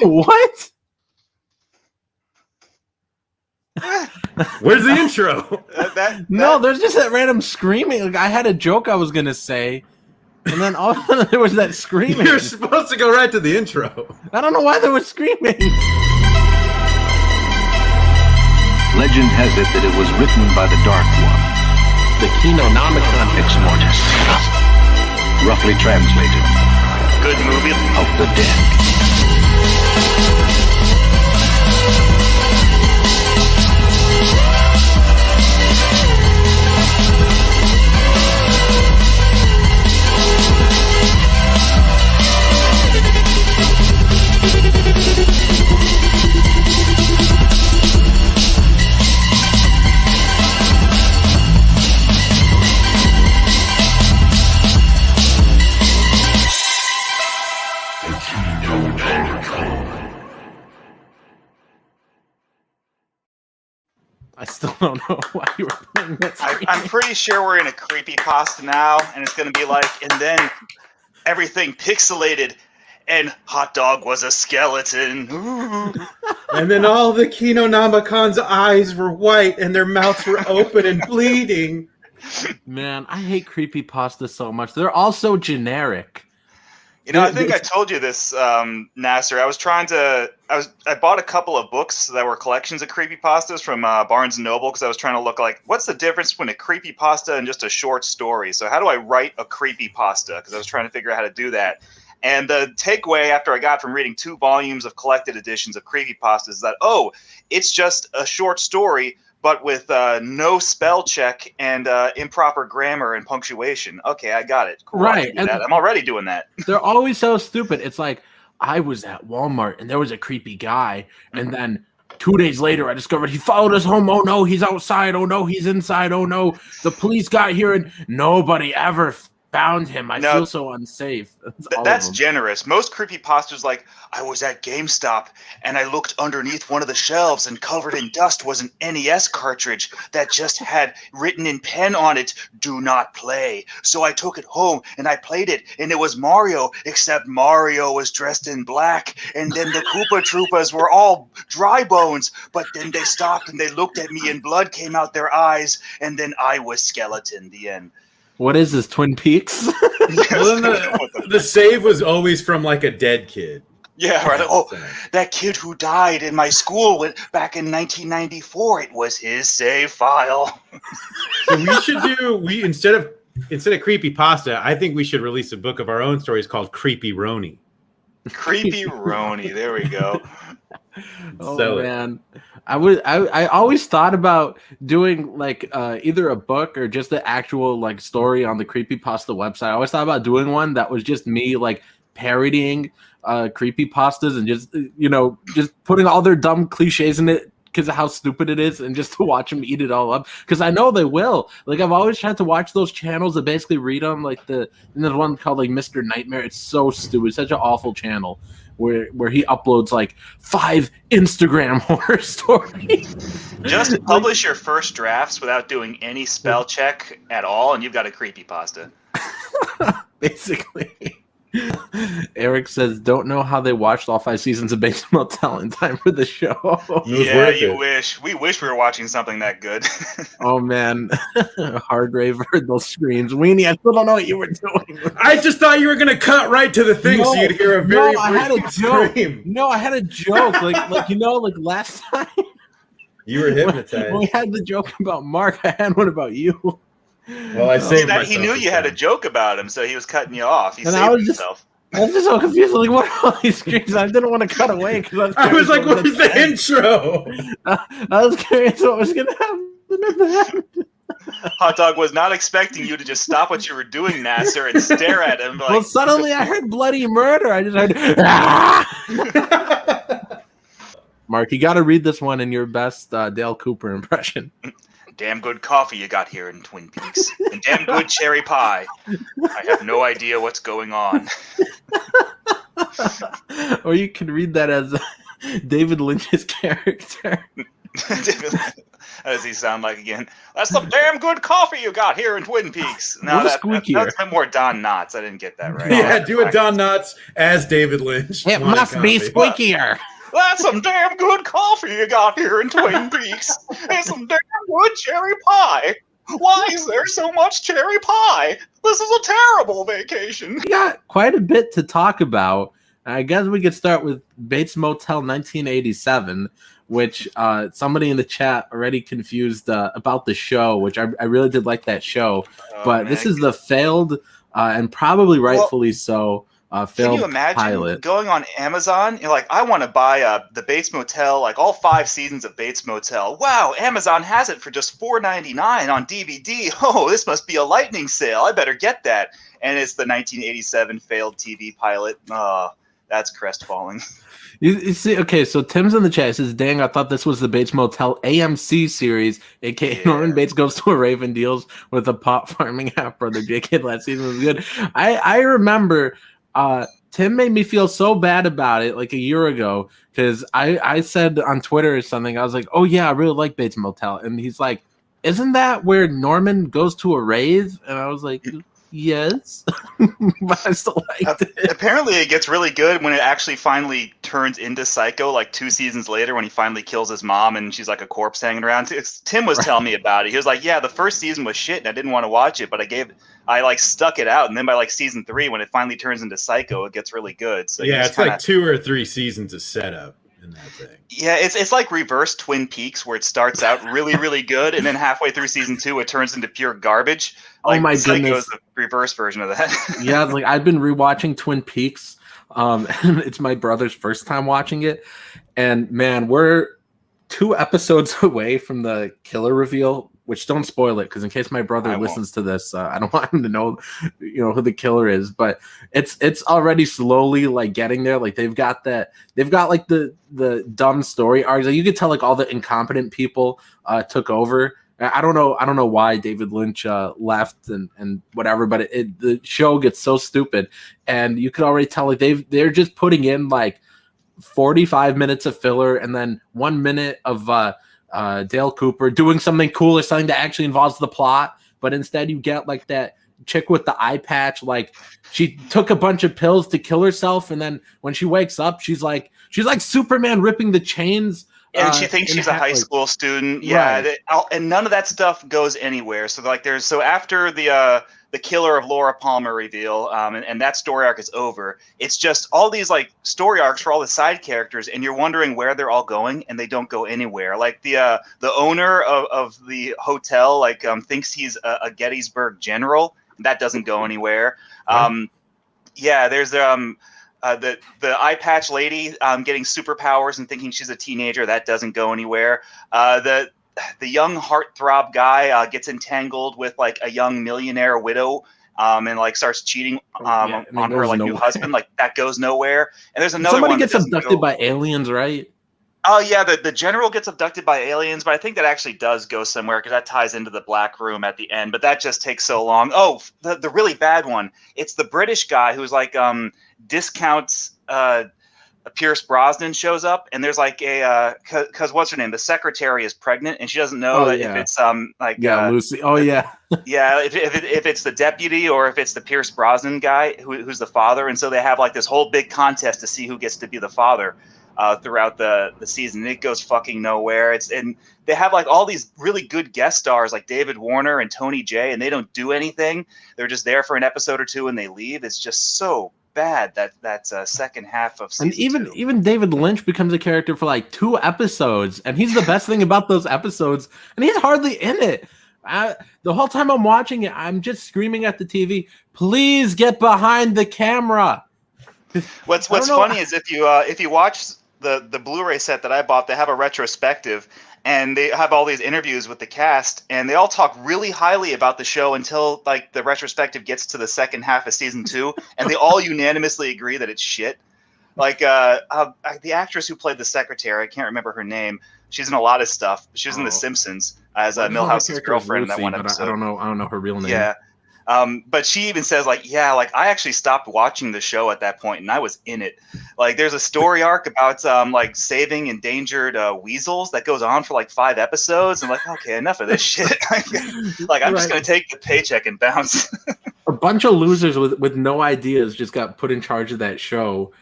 What? Where's the intro? No, there's just that random screaming. Like, I had a joke I was gonna say, and then all of a sudden there was that screaming. You're supposed to go right to the intro. I don't know why they were screaming. Legend has it that it was written by the Dark One. The Kinonomicon Ex Mortis. Roughly translated, Good movie. of the dead. I still don't know why you were playing that. I'm pretty sure we're in a creepypasta now, and it's going to be like, and then everything pixelated, and Hot Dog was a skeleton. Ooh. And then all the Kinomicon's eyes were white and their mouths were open and bleeding. Man, I hate creepypasta so much. They're all so generic. You know, I think I told you this, Nasser. I bought a couple of books that were collections of creepypastas from Barnes & Noble because I was trying to look like, what's the difference between a creepypasta and just a short story? So how do I write a creepypasta? Because I was trying to figure out how to do that. And the takeaway after I got from reading 2 volumes of collected editions of creepypastas is that, it's just a short story, but with no spell check and improper grammar and punctuation. Okay, I got it. Cool, right. And I'm already doing that. They're always so stupid. It's like, I was at Walmart and there was a creepy guy. And then 2 days later, I discovered he followed us home. Oh, no, he's outside. Oh, no, he's inside. Oh, no, the police got here and nobody ever found him. I feel so unsafe. That's generous. Most creepypastas like, I was at GameStop and I looked underneath one of the shelves and covered in dust was an NES cartridge that just had written in pen on it, "Do not play." So I took it home and I played it and it was Mario, except Mario was dressed in black and then the Koopa Troopas were all dry bones, but then they stopped and they looked at me and blood came out their eyes and then I was skeleton. The end. What is this, Twin Peaks? Well, the save was always from like a dead kid. Yeah, right. Oh, that kid who died in my school back in 1994. It was his save file. So we should instead of creepypasta, I think we should release a book of our own stories called Creepy Roni. Creepy Roni. There we go. Oh man, I always thought about doing like either a book or just the actual like story on the creepypasta website. I always thought about doing one that was just me like parodying creepypastas and just putting all their dumb cliches in it because of how stupid it is and just to watch them eat it all up because I know they will. Like I've always tried to watch those channels that basically read them, like there's one called like Mr. Nightmare. It's so stupid. It's such an awful channel where he uploads like 5 Instagram horror stories. Just publish your first drafts without doing any spell check at all, and you've got a creepypasta. Basically. Eric says, don't know how they watched all 5 seasons of Bates Motel in time for the show. Yeah, you wish. We wish we were watching something that good. Oh, man. Hargrave heard those screams. Weenie, I still don't know what you were doing. I just thought you were going to cut right to the thing so you'd hear a very I had a joke. scream. No, I had a joke. Like last time. You were hypnotized. When we had the joke about Mark, I had one about you. Well, I saved myself. He knew you had a joke about him, so he was cutting you off. He saved himself. I was just so confused. Like, what are all these screams? I didn't want to cut away because I was like, "What is the intro?" I was curious what was going to happen at the end. Hot Dog was not expecting you to just stop what you were doing, Nasser, and stare at him. Like, well, suddenly I heard bloody murder. I just heard, ah! Mark, you got to read this one in your best Dale Cooper impression. Damn good coffee you got here in Twin Peaks. And damn good cherry pie. I have no idea what's going on. Or you can read that as David Lynch's character. How does he sound like again? That's some damn good coffee you got here in Twin Peaks. No, that's a bit more Don Knotts. I didn't get that right. Yeah, do a Don Knotts as David Lynch. It must be squeakier. That's some damn good coffee you got here in Twin Peaks. And some damn good cherry pie. Why is there so much cherry pie? This is a terrible vacation. We got quite a bit to talk about. I guess we could start with Bates Motel 1987, which somebody in the chat already confused about the show, which I really did like that show. But man, this is the failed and probably rightfully so failed Can you imagine pilot. Going on Amazon? You're like, I want to buy the Bates Motel, like all 5 seasons of Bates Motel. Wow, Amazon has it for just $4.99 on DVD. Oh, this must be a lightning sale. I better get that. And it's the 1987 failed TV pilot. That's crestfallen. You see, okay, so Tim's in the chat. He says, dang, I thought this was the Bates Motel AMC series, aka Norman Bates goes to a rave and deals with a pot farming half brother. JK last season was good. I remember Tim made me feel so bad about it like a year ago because I said on Twitter or something, I was like, oh yeah, I really like Bates Motel. And he's like, isn't that where Norman goes to a rave? And I was like, yes. But I still liked it. Apparently it gets really good when it actually finally turns into Psycho, like 2 seasons later when he finally kills his mom and she's like a corpse hanging around. Tim was telling me about it. He was like, yeah, the first season was shit and I didn't want to watch it, but I like stuck it out, and then by like season 3 when it finally turns into Psycho, it gets really good. So yeah, it's like 2 or 3 seasons of setup in that thing. Yeah, it's like reverse Twin Peaks where it starts out really, really good, and then halfway through season 2 it turns into pure garbage. Like, oh my Psycho goodness. is the reverse version of that. Yeah, like I've been rewatching Twin Peaks. And it's my brother's first time watching it. And man, we're 2 episodes away from the killer reveal, which don't spoil it because in case my brother listens to this, I don't want him to know, who the killer is. But it's already slowly like getting there. Like they've got like the dumb story arcs. Like, you could tell like all the incompetent people took over. I don't know why David Lynch left and whatever, but the show gets so stupid, and you could already tell like they're just putting in like 45 minutes of filler and then 1 minute of Dale Cooper doing something cool or something that actually involves the plot, but instead you get like that chick with the eye patch, like she took a bunch of pills to kill herself, and then when she wakes up, she's like Superman ripping the chains. And she thinks she's a high school student. Yeah, right. And none of that stuff goes anywhere. So like after the killer of Laura Palmer reveal, and that story arc is over, it's just all these like story arcs for all the side characters, and you're wondering where they're all going, and they don't go anywhere. Like the owner of the hotel thinks he's a Gettysburg general. That doesn't go anywhere. Yeah, there's the eye patch lady getting superpowers and thinking she's a teenager. That doesn't go anywhere. The young heartthrob guy gets entangled with like a young millionaire widow and like starts cheating on her like new husband. Like that goes nowhere. And there's another somebody one gets abducted by aliens, right? Oh yeah, the general gets abducted by aliens, but I think that actually does go somewhere because that ties into the black room at the end. But that just takes so long. Oh, the really bad one. It's the British guy who's like discounts Pierce Brosnan shows up, and there's like a because what's her name? The secretary is pregnant, and she doesn't know if it's Lucy. Oh yeah, yeah. If it's the deputy or if it's the Pierce Brosnan guy who's the father, and so they have like this whole big contest to see who gets to be the father. Throughout the season, it goes fucking nowhere. And they have like all these really good guest stars like David Warner and Tony Jay, and they don't do anything. They're just there for an episode or 2 and they leave. It's just so bad that's second half of season. And even David Lynch becomes a character for like 2 episodes, and he's the best thing about those episodes, and he's hardly in it. The whole time I'm watching it, I'm just screaming at the TV, please get behind the camera. What's funny is if you watch the Blu-ray set that I bought, they have a retrospective, and they have all these interviews with the cast, and they all talk really highly about the show until like the retrospective gets to the second half of season 2, and they all unanimously agree that it's shit. Like the actress who played the secretary, I can't remember her name. She's in a lot of stuff. She was in The Simpsons as Milhouse's girlfriend in that one episode. I don't know her real name. Yeah. But she even says like, yeah, like I actually stopped watching the show at that point and I was in it. Like there's a story arc about like saving endangered weasels that goes on for like 5 episodes. And like, okay, enough of this shit. Like I'm just going to take the paycheck and bounce. A bunch of losers with no ideas just got put in charge of that show.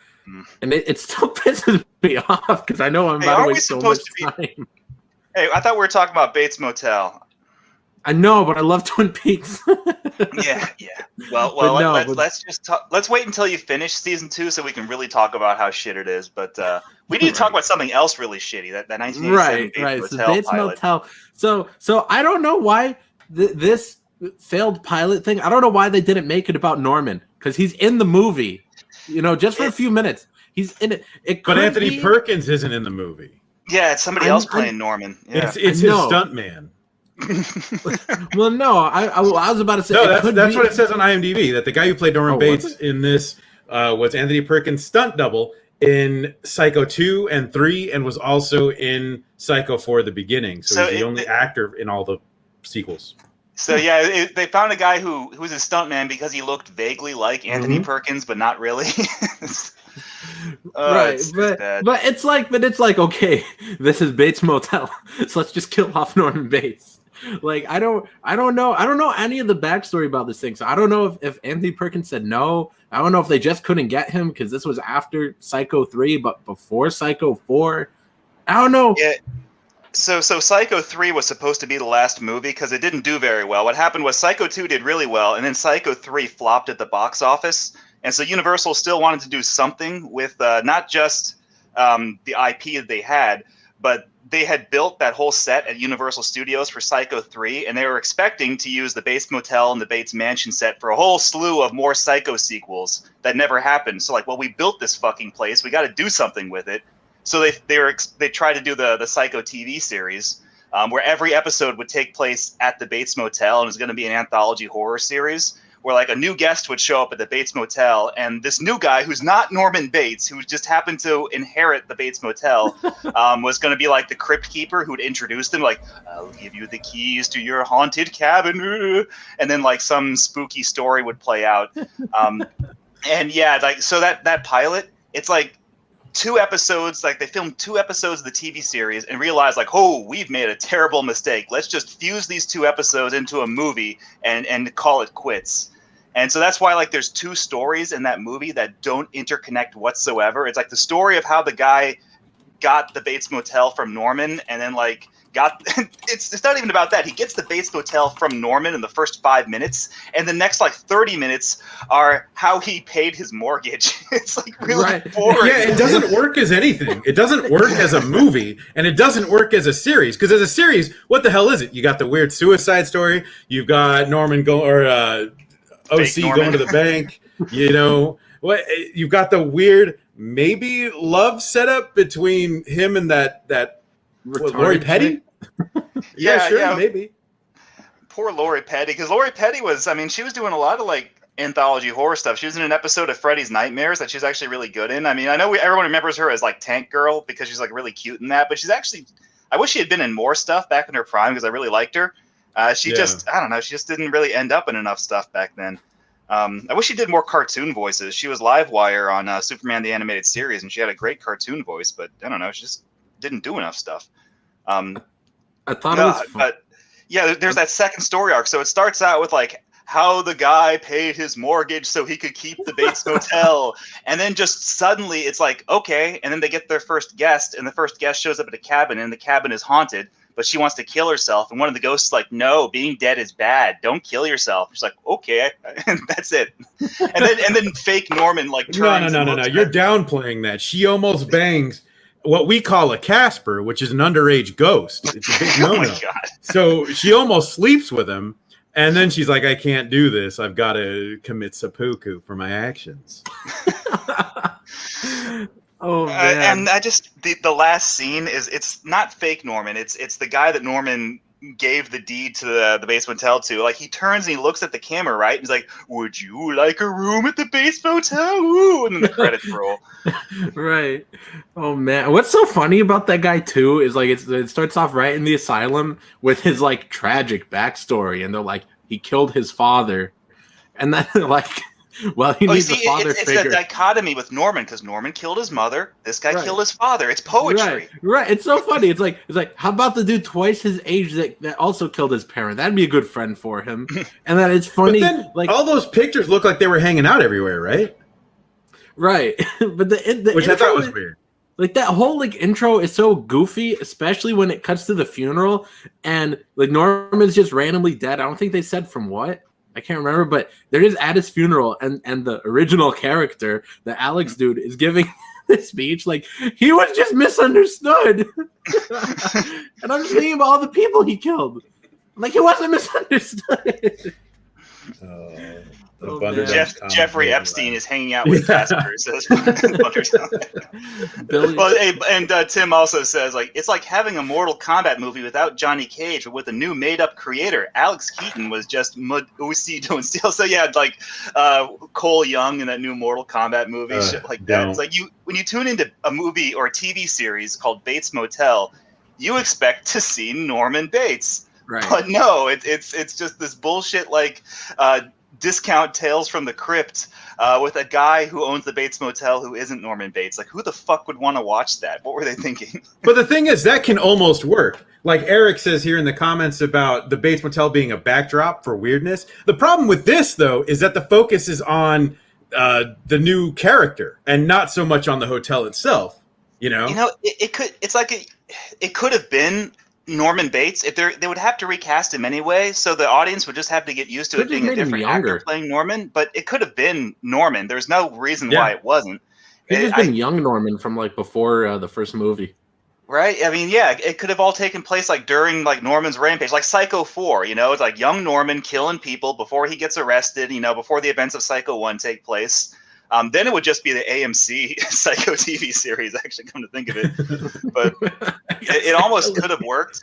And it still pisses me off because I know I'm about to waste so much time. Hey, I thought we were talking about Bates Motel. I know, but I love Twin Peaks. Yeah. Well, let's wait until you finish season 2 so we can really talk about how shit it is. But we need to talk about something else really shitty. That 1987 Bates Motel Bates pilot. Motel. So I don't know why this failed pilot thing. I don't know why they didn't make it about Norman because he's in the movie. Just for a few minutes, he's in it. But Anthony Perkins isn't in the movie. Yeah, it's somebody else playing Norman. Yeah. It's his stuntman. Well, no, I was about to say. No, that's what it says on IMDb. That the guy who played Norman Bates in this was Anthony Perkins' stunt double in Psycho 2 and 3, and was also in Psycho 4: The Beginning. So he's the only actor in all the sequels. So yeah, they found a guy who was a stuntman because he looked vaguely like Anthony Perkins, but not really. Right, but it's like okay, this is Bates Motel, so let's just kill off Norman Bates. Like I don't know any of the backstory about this thing, so I don't know if Anthony Perkins said no. I don't know if they just couldn't get him because this was after Psycho 3, but before Psycho 4. I don't know. Yeah. So Psycho 3 was supposed to be the last movie because it didn't do very well. What happened was Psycho 2 did really well, and then Psycho 3 flopped at the box office. And so Universal still wanted to do something with not just the IP that they had, but they had built that whole set at Universal Studios for Psycho 3, and they were expecting to use the Bates Motel and the Bates Mansion set for a whole slew of more Psycho sequels that never happened. So like, well, we built this fucking place. We got to do something with it. So they tried to do the Psycho TV series where every episode would take place at the Bates Motel, and it was going to be an anthology horror series where like a new guest would show up at the Bates Motel, and this new guy who's not Norman Bates, who just happened to inherit the Bates Motel, was going to be like the crypt keeper who would introduce them, like, I'll give you the keys to your haunted cabin, and then like some spooky story would play out. And yeah, like so that pilot, it's like 2 episodes, like they filmed 2 episodes of the TV series and realized like, oh, we've made a terrible mistake. Let's just fuse these 2 episodes into a movie and call it quits. And so that's why like there's 2 stories in that movie that don't interconnect whatsoever. It's like the story of how the guy got the Bates Motel from Norman, and then like it's not even about that. He gets the Bates Motel from Norman in the first 5 minutes, and the next like 30 minutes are how he paid his mortgage. It's like really boring. Yeah, it doesn't work as anything. It doesn't work as a movie, and it doesn't work as a series. Because as a series, what the hell is it? You got the weird suicide story. You've got Norman OC going to the bank. What? You've got the weird maybe love setup between him and that Lori Petty. Yeah, maybe. Poor Lori Petty, because Lori Petty she was doing a lot of like anthology horror stuff. She was in an episode of Freddy's Nightmares that she's actually really good in. I mean, I know everyone remembers her as like Tank Girl because she's like really cute in that, but she's actually, I wish she had been in more stuff back in her prime because I really liked her. I don't know, she just didn't really end up in enough stuff back then. I wish she did more cartoon voices. She was Livewire on Superman the Animated Series, and she had a great cartoon voice, but I don't know, she just didn't do enough stuff. I thought it was fun. But yeah, there's that second story arc. So it starts out with like how the guy paid his mortgage so he could keep the Bates Motel, and then just suddenly it's like, okay, and then they get their first guest, and the first guest shows up at a cabin, and the cabin is haunted, but she wants to kill herself, and one of the ghosts is like, no, being dead is bad, don't kill yourself. She's like, okay, and that's it. And then fake Norman like turns. No, you're downplaying that. She almost bangs what we call a Casper, which is an underage ghost. It's a big no-no. Oh my God. So she almost sleeps with him, and then she's like, I can't do this. I've got to commit seppuku for my actions. Oh man. And I just the last scene it's not fake Norman. It's the guy that Norman gave the deed to the Bates Motel to. Like he turns and he looks at the camera, right? He's like, "Would you like a room at the Bates Motel?" Ooh, and then the credits roll. Right. Oh man, what's so funny about that guy too is like it starts off right in the asylum with his like tragic backstory, and they're like, he killed his father, And then like, well, he needs a father it's figure. a dichotomy with Norman because Norman killed his mother. This guy killed his father. It's poetry. Right. It's so funny. It's like how about the dude twice his age that also killed his parent? That'd be a good friend for him. And then it's funny. But then, like all those pictures look like they were hanging out everywhere, right? Right. But the which I thought was weird. Like that whole like intro is so goofy, especially when it cuts to the funeral and like Norman's just randomly dead. I don't think they said from what. I can't remember, but they're just at his funeral, and the original character, the Alex dude, is giving this speech like he was just misunderstood. And I'm just thinking about all the people he killed. Like he wasn't misunderstood. Jeffrey Epstein is hanging out with Casper. Says Tim also says like it's like having a Mortal Kombat movie without Johnny Cage, but with a new made-up creator. Alex Keaton was just OC doing steel. So yeah, like Cole Young in that new Mortal Kombat movie, shit like that. It's like when you tune into a movie or a TV series called Bates Motel, you expect to see Norman Bates, right? But no, it's just this bullshit like. Discount Tales from the Crypt with a guy who owns the Bates Motel who isn't Norman Bates. Like, who the fuck would want to watch that? What were they thinking? But the thing is, that can almost work. Like Eric says here in the comments about the Bates Motel being a backdrop for weirdness. The problem with this, though, is that the focus is on the new character and not so much on the hotel itself. You know, it could have been Norman Bates. If they would have to recast him anyway, so the audience would just have to get used to it being a different actor playing Norman. But it could have been Norman. There's no reason why it wasn't. He's just been young Norman from like before the first movie, right? I mean, yeah, it could have all taken place like during like Norman's rampage, like Psycho 4. You know, it's like young Norman killing people before he gets arrested. You know, before the events of Psycho 1 take place. Then it would just be the AMC Psycho TV series, actually, come to think of it. But it almost could have worked.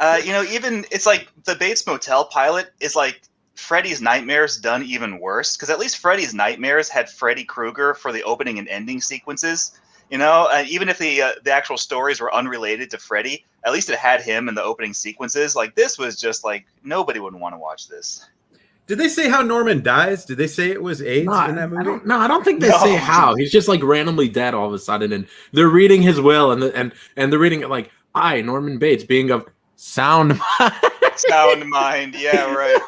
Even it's like the Bates Motel pilot is like Freddy's Nightmares done even worse. Because at least Freddy's Nightmares had Freddy Krueger for the opening and ending sequences. You know, even if the actual stories were unrelated to Freddy, at least it had him in the opening sequences. Like this was just like nobody would want to watch this. Did they say how Norman dies? Did they say it was AIDS in that movie? I don't think they say how. He's just like randomly dead all of a sudden, and they're reading his will, and they're reading it like, "I, Norman Bates, being of sound mind." Sound mind, yeah, right.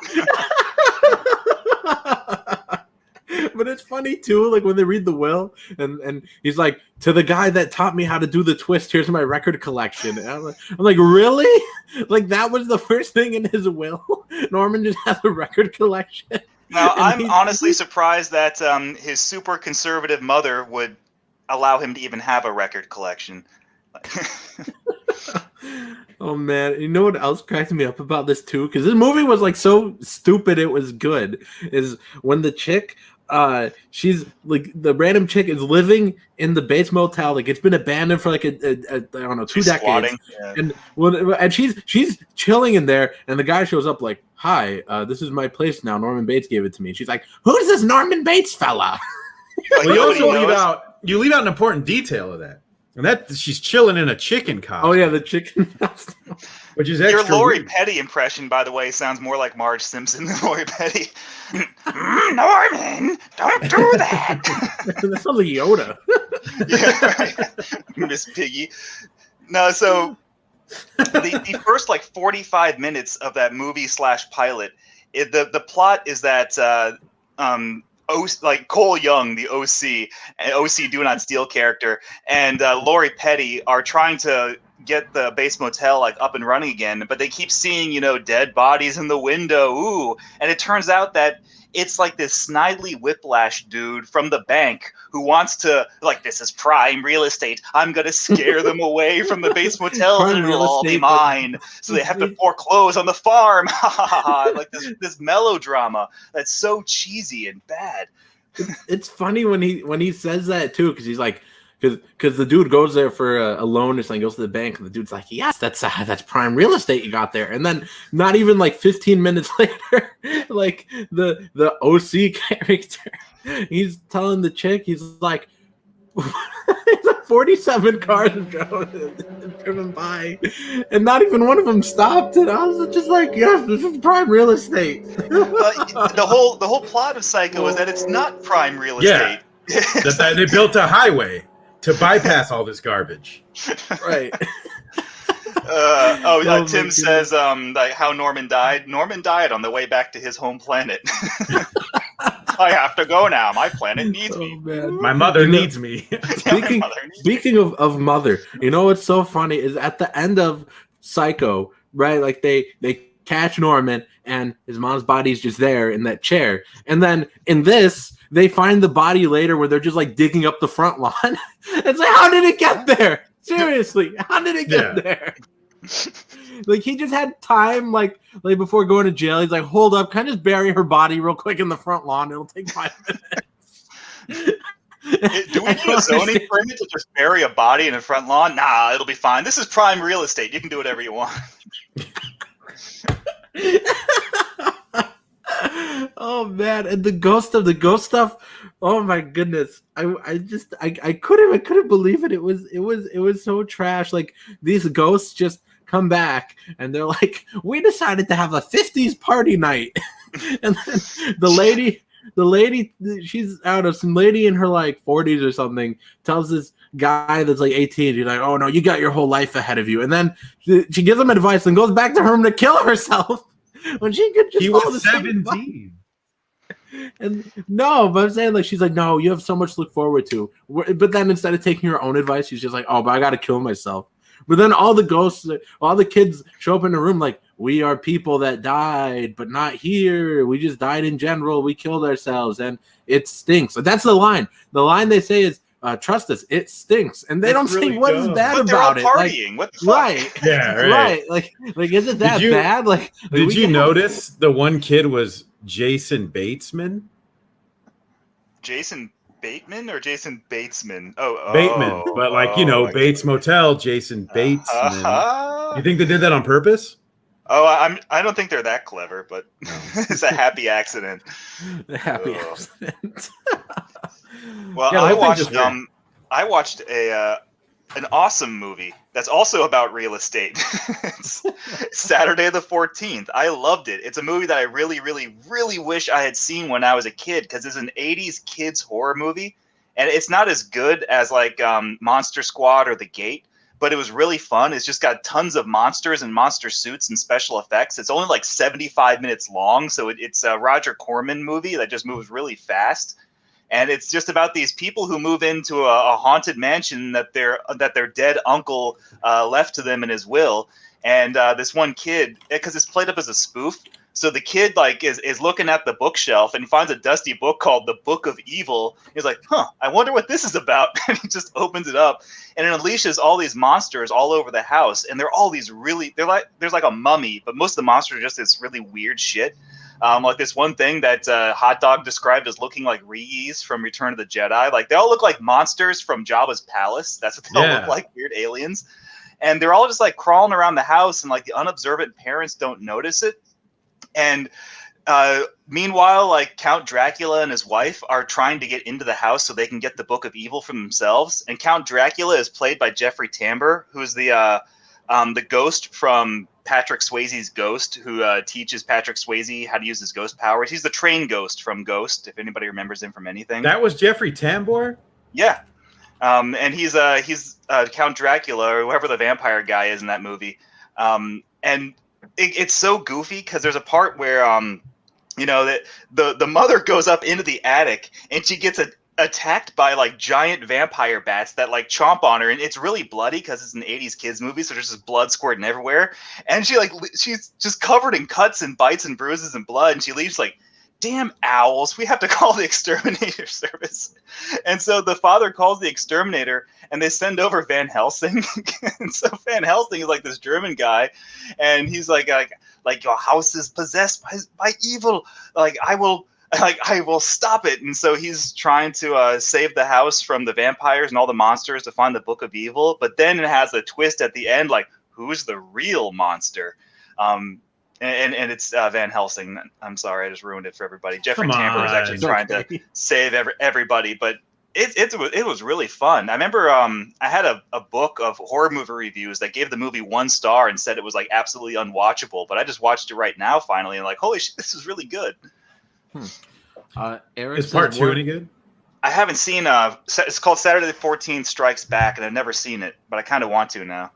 But it's funny too, like when they read the will, and he's like, "To the guy that taught me how to do the twist, here's my record collection." And I'm like, really? Like that was the first thing in his will? Norman just has a record collection. Now I'm honestly surprised that his super conservative mother would allow him to even have a record collection. Oh man, you know what else cracked me up about this too? Because this movie was like so stupid it was good. Is when the chick, she's like the random chick is living in the Bates Motel, like it's been abandoned for like a I don't know, 2 decades, and she's chilling in there, and the guy shows up like, "Hi, this is my place now. Norman Bates gave it to me." And she's like, "Who's this Norman Bates fella?" Well, you also leave out an important detail of that. And that she's chilling in a chicken costume. Oh yeah, the chicken costume. Which is your Lori weird. Petty impression, by the way, sounds more like Marge Simpson than Lori Petty. Norman, don't do that. That's not Yoda. Yeah, right. Miss Piggy. No, so the first like 45 minutes of that movie / pilot, the plot is that like Cole Young, the OC, and OC Do Not Steal character, and Lori Petty are trying to get the Bates Motel like up and running again, but they keep seeing, dead bodies in the window. Ooh, and it turns out that it's like this Snidely Whiplash dude from the bank who wants to, like, this is prime real estate. I'm going to scare them away from the Bates Motel and it'll all be mine. So they have to foreclose on the farm. Like this melodrama that's so cheesy and bad. It's funny when he says that too, because he's like, because the dude goes there for a loan or something, goes to the bank, and the dude's like, "Yes, that's prime real estate you got there." And then not even like 15 minutes later, like the OC character, he's telling the chick, he's like, 47 cars driven by, and not even one of them stopped. And I was just like, yes, this is prime real estate. The whole plot of Psycho is that it's not prime real Yeah. estate. That they built a highway to bypass all this garbage. Right. Tim says like how Norman died. Norman died on the way back to his home planet. I have to go now. My planet needs me. Man. My mother needs me. Speaking of mother, you know what's so funny is at the end of Psycho, right? Like they catch Norman and his mom's body's just there in that chair. And then in this, they find the body later where they're just like digging up the front lawn. It's like, how did it get there? Seriously, how did it get there? Like he just had time, like before going to jail. He's like, hold up, can I just bury her body real quick in the front lawn? It'll take 5 minutes. Do we need a zoning permit to just bury a body in the front lawn? Nah, it'll be fine. This is prime real estate. You can do whatever you want. Oh man, and the ghost stuff. Oh my goodness, I couldn't believe it. It was so trash. Like these ghosts just come back and they're like, we decided to have a 50s party night, and then the lady, she's out of some lady in her like 40s or something, tells this guy that's like 18, she's like, oh no, you got your whole life ahead of you, and then she gives him advice and goes back to her room to kill herself when she could just. He was 17. And no, but I'm saying like she's like, no, you have so much to look forward to. But then instead of taking her own advice, she's just like, oh, but I gotta kill myself. But then all the ghosts, all the kids show up in the room like, we are people that died, but not here. We just died in general. We killed ourselves, and it stinks. So that's the line. The line they say is, trust us, it stinks. And they don't say what is bad about it. Partying. What the fuck? Right. Yeah, right. Like is it that bad? Like did you notice the one kid was Jason Batesman? Jason Bateman or Jason Batesman? Bateman. But like, Bates Motel, Jason Batesman. You think they did that on purpose? Oh, I don't think they're that clever, but it's a happy accident. Happy accident. Well, yeah, I watched an awesome movie that's also about real estate. It's Saturday the 14th. I loved it. It's a movie that I really, really, really wish I had seen when I was a kid because it's an 80s kids horror movie, and it's not as good as like Monster Squad or The Gate, but it was really fun. It's just got tons of monsters and monster suits and special effects. It's only like 75 minutes long, so it's a Roger Corman movie that just moves really fast. And it's just about these people who move into a haunted mansion that their dead uncle left to them in his will. And this one kid, because it's played up as a spoof, so the kid like is looking at the bookshelf and he finds a dusty book called The Book of Evil. He's like, I wonder what this is about. And he just opens it up, and it unleashes all these monsters all over the house. And they're all these there's like a mummy, but most of the monsters are just this really weird shit. Like this one thing that Hot Dog described as looking like Rees from Return of the Jedi. Like they all look like monsters from Jabba's palace. That's what they all look like, weird aliens. And they're all just like crawling around the house, and like the unobservant parents don't notice it. And meanwhile, like Count Dracula and his wife are trying to get into the house so they can get the Book of Evil for themselves. And Count Dracula is played by Jeffrey Tambor, who's the ghost from Patrick Swayze's Ghost, who teaches Patrick Swayze how to use his ghost powers. He's the train ghost from Ghost, if anybody remembers him from anything. That was Jeffrey Tambor? Yeah. And he's Count Dracula, or whoever the vampire guy is in that movie. And it's so goofy because there's a part where that the mother goes up into the attic and she gets attacked by like giant vampire bats that like chomp on her, and it's really bloody because it's an 80s kids movie, so there's just blood squirting everywhere, and she's just covered in cuts and bites and bruises and blood, and she leaves like, damn owls, we have to call the exterminator service. And so the father calls the exterminator, and they send over Van Helsing. And so Van Helsing is like this German guy, and he's like your house is possessed by evil, I will stop it. And so he's trying to save the house from the vampires and all the monsters to find the Book of Evil. But then it has a twist at the end, like, who's the real monster? And it's Van Helsing. I'm sorry, I just ruined it for everybody. Jeffrey Tambor was actually trying to save everybody, but It was really fun. I remember I had a book of horror movie reviews that gave the movie 1 star and said it was like absolutely unwatchable. But I just watched it right now finally and like, holy shit, this is really good. Eric, is part 2 any good? I haven't seen. It's called Saturday the 14th Strikes Back, and I've never seen it, but I kind of want to now.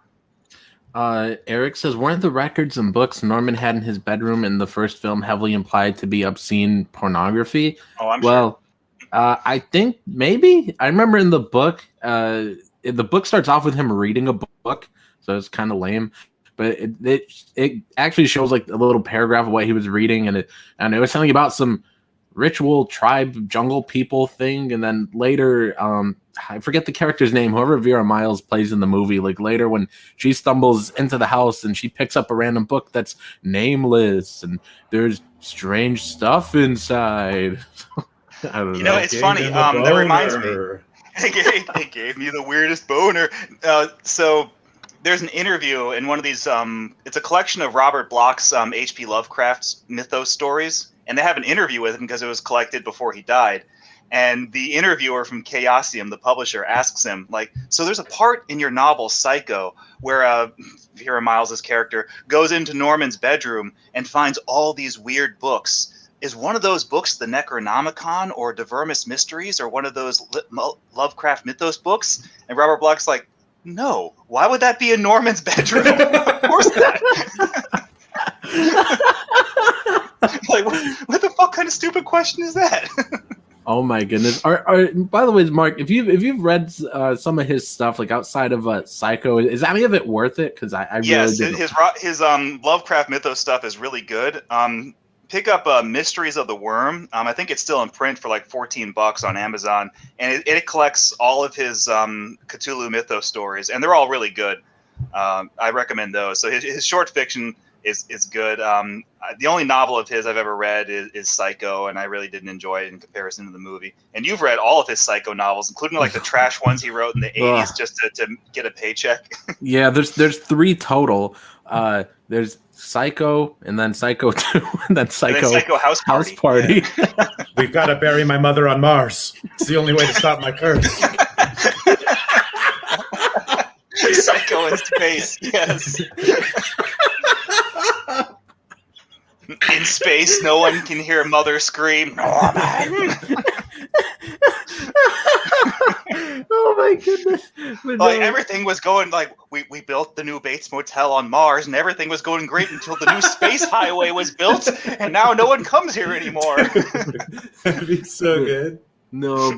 Eric says, weren't the records and books Norman had in his bedroom in the first film heavily implied to be obscene pornography? Oh, I'm sure. I think maybe. I remember in the book, the book starts off with him reading a book, so it's kind of lame. But it actually shows like a little paragraph of what he was reading, and it was something about some ritual tribe jungle people thing, and then later, I forget the character's name. Whoever Vera Miles plays in the movie, like later when she stumbles into the house and she picks up a random book that's nameless, and there's strange stuff inside. I don't know. It's funny. That reminds me. It gave me the weirdest boner. So there's an interview in one of these. It's a collection of Robert Bloch's H.P. Lovecraft's mythos stories, and they have an interview with him because it was collected before he died. And the interviewer from Chaosium, the publisher, asks him, like, so there's a part in your novel Psycho where Vera Miles' character goes into Norman's bedroom and finds all these weird books. Is one of those books the Necronomicon or De Vermis Mysteries or one of those Lovecraft mythos books? And Robert Bloch's like, no. Why would that be in Norman's bedroom? Of course not. Like, what the fuck kind of stupid question is that? Oh my goodness! By the way, Mark, if you've read some of his stuff, like outside of Psycho, is any of it worth it? Because I yes, really his Lovecraft mythos stuff is really good. Pick up Mysteries of the Worm. I think it's still in print for like $14 on Amazon, and it collects all of his Cthulhu mythos stories, and they're all really good. I recommend those. So his short fiction is good. The only novel of his I've ever read is Psycho, and I really didn't enjoy it in comparison to the movie. And you've read all of his Psycho novels, including like the trash ones he wrote in the 80s just to get a paycheck. Yeah, there's 3 total. There's Psycho, and then Psycho 2, and then Psycho House Party. Yeah. We've got to bury my mother on Mars. It's the only way to stop my curse. Psycho in space, yes. In space, no one can hear mother scream. Oh my goodness! Like everything was going like we built the new Bates Motel on Mars, and everything was going great until the new space highway was built, and now no one comes here anymore. That'd be so good. No,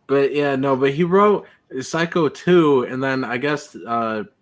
but he wrote Psycho 2, and then I guess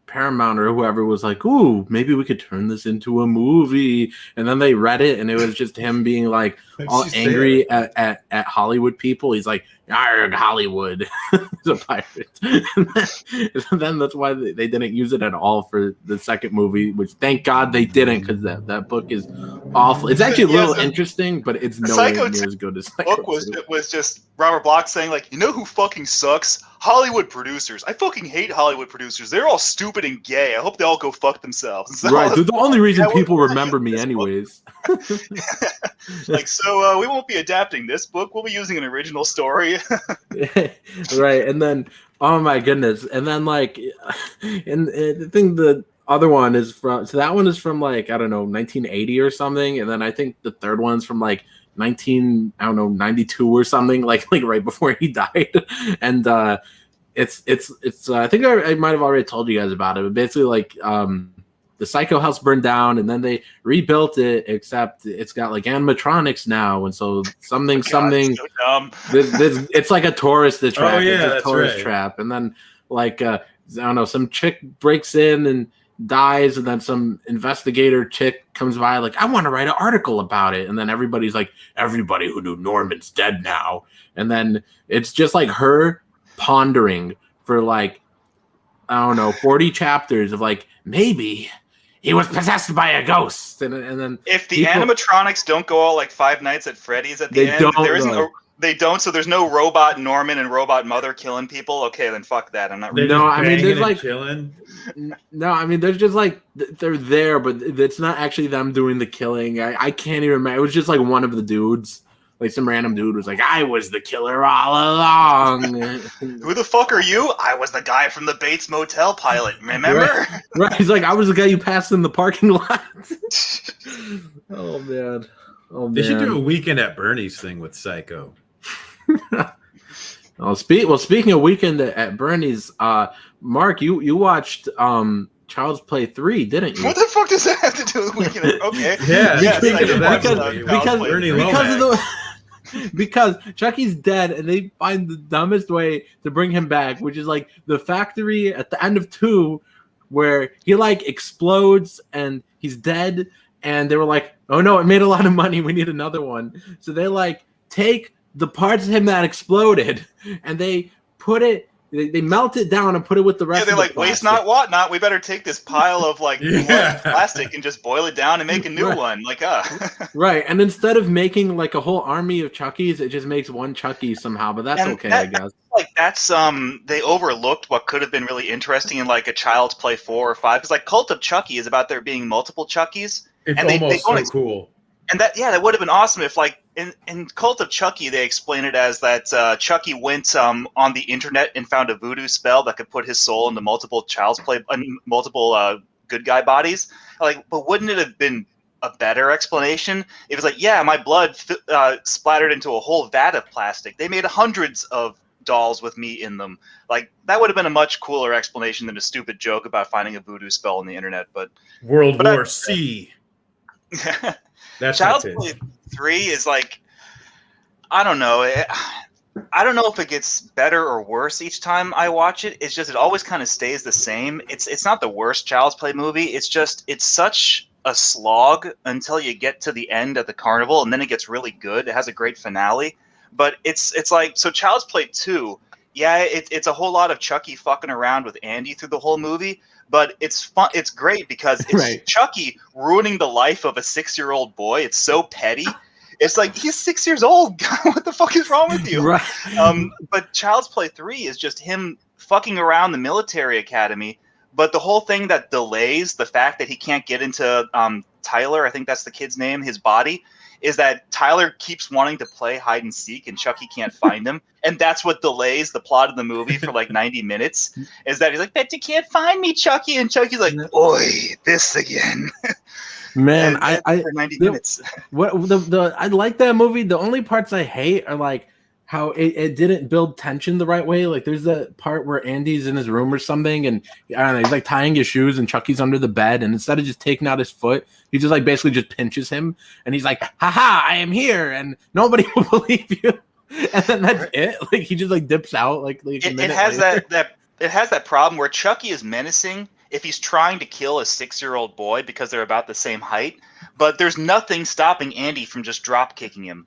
Paramount or whoever was like, ooh, maybe we could turn this into a movie. And then they read it, and it was just him being like all angry at Hollywood people. He's like, arg, Hollywood. He's a pirate. And then that's why they didn't use it at all for the second movie, which thank God they didn't, because that book is awful. It's actually a little interesting, but it's nowhere near as good as Psycho. Book was just Robert Bloch saying, like, you know who fucking sucks? Hollywood producers. I fucking hate Hollywood producers. They're all stupid and gay. I hope they all go fuck themselves. Right, they're the only reason people remember me anyways. Like, so we won't be adapting this book. We'll be using an original story. Right, and then, oh my goodness. And then, like, and I think the other one is from, so that one is from, like, I don't know, 1980 or something. And then I think the third one's from, like, 92 or something, like right before he died. And it's I think I might have already told you guys about it, but basically like the Psycho house burned down, and then they rebuilt it, except it's got like animatronics now, and so something So dumb. it's like a tourist trap. Oh yeah, it's a tourist trap. And then like I don't know, some chick breaks in and dies, and then some investigator chick comes by like, I want to write an article about it, and then everybody's like, everybody who knew Norman's dead now. And then it's just like her pondering for like, I don't know, 40 chapters of like, maybe he was possessed by a ghost. And then if the animatronics don't go all like Five Nights at Freddy's at the end, they don't, so there's no robot Norman and robot Mother killing people. Okay, then fuck that. I'm not reading. No, I mean, there's like chilling. No, I mean, there's just like they're there, but it's not actually them doing the killing. I can't even remember. It was just like one of the dudes. like some random dude was like, I was the killer all along. Who the fuck are you? I was the guy from the Bates Motel pilot, remember? Right. He's like, I was the guy you passed in the parking lot. Oh man. They should do a Weekend at Bernie's thing with Psycho. Speaking of Weekend at Bernie's, Mark, you watched Child's Play 3, didn't you? What the fuck does that have to do with Weekend? Okay. Yeah, yes, I did watch because Chucky's dead, and they find the dumbest way to bring him back, which is like the factory at the end of 2, where he like explodes and he's dead, and they were like, oh no, it made a lot of money, we need another one. So they like take the parts of him that exploded, and they put it. They melt it down and put it with the rest. Yeah, they're like, waste not, what not. We better take this pile of like plastic and just boil it down and make a new one. Like, right. And instead of making like a whole army of Chuckies, it just makes one Chucky somehow. But that's okay, I guess. That's they overlooked what could have been really interesting in like a Child's Play 4 or 5. Because like Cult of Chucky is about there being multiple Chuckies. It's almost so cool. And that would have been awesome if, like, in Cult of Chucky, they explain it as that Chucky went on the internet and found a voodoo spell that could put his soul into multiple multiple good guy bodies. Like, but wouldn't it have been a better explanation? It was like, yeah, my blood splattered into a whole vat of plastic. They made hundreds of dolls with me in them. Like, that would have been a much cooler explanation than a stupid joke about finding a voodoo spell on the internet. But World War C. That's Child's Play 3 is like, I don't know. I don't know if it gets better or worse each time I watch it. It's just it always kind of stays the same. It's not the worst Child's Play movie. It's just it's such a slog until you get to the end of the carnival, and then it gets really good. It has a great finale, but it's like so. Child's Play 2, yeah, it's a whole lot of Chucky fucking around with Andy through the whole movie. But it's fun. It's great because it's Chucky ruining the life of a 6-year-old boy. It's so petty. It's like, he's 6 years old. What the fuck is wrong with you? Right. But Child's Play 3 is just him fucking around the military academy. But the whole thing that delays the fact that he can't get into Tyler, I think that's the kid's name, his body, is that Tyler keeps wanting to play hide and seek and Chucky can't find him. And that's what delays the plot of the movie for like 90 minutes, is that he's like, bet you can't find me, Chucky. And Chucky's like, oi, this again. Man, for 90 minutes. I like that movie. The only parts I hate are like how it didn't build tension the right way. Like there's that part where Andy's in his room or something, and I don't know, he's like tying his shoes, and Chucky's under the bed, and instead of just taking out his foot, he just like basically just pinches him, and he's like, haha, I am here, and nobody will believe you. And then that's it. Like he just like dips out. Like it has that problem where Chucky is menacing if he's trying to kill a 6-year-old boy because they're about the same height, but there's nothing stopping Andy from just drop kicking him.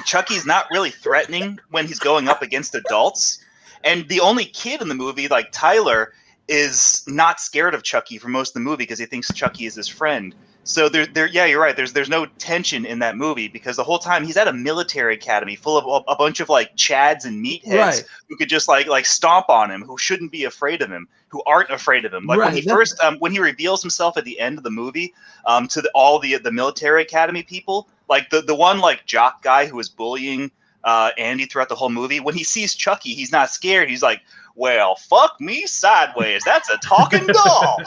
Chucky's not really threatening when he's going up against adults, and the only kid in the movie, like Tyler, is not scared of Chucky for most of the movie because he thinks Chucky is his friend. So yeah, you're right. There's no tension in that movie because the whole time he's at a military academy full of a bunch of like chads and meatheads who could just like stomp on him, who shouldn't be afraid of him, who aren't afraid of him. Like when he first when he reveals himself at the end of the movie to all the military academy people, like the one like jock guy who was bullying Andy throughout the whole movie, when he sees Chucky, he's not scared. He's like, well, fuck me sideways. That's a talking doll.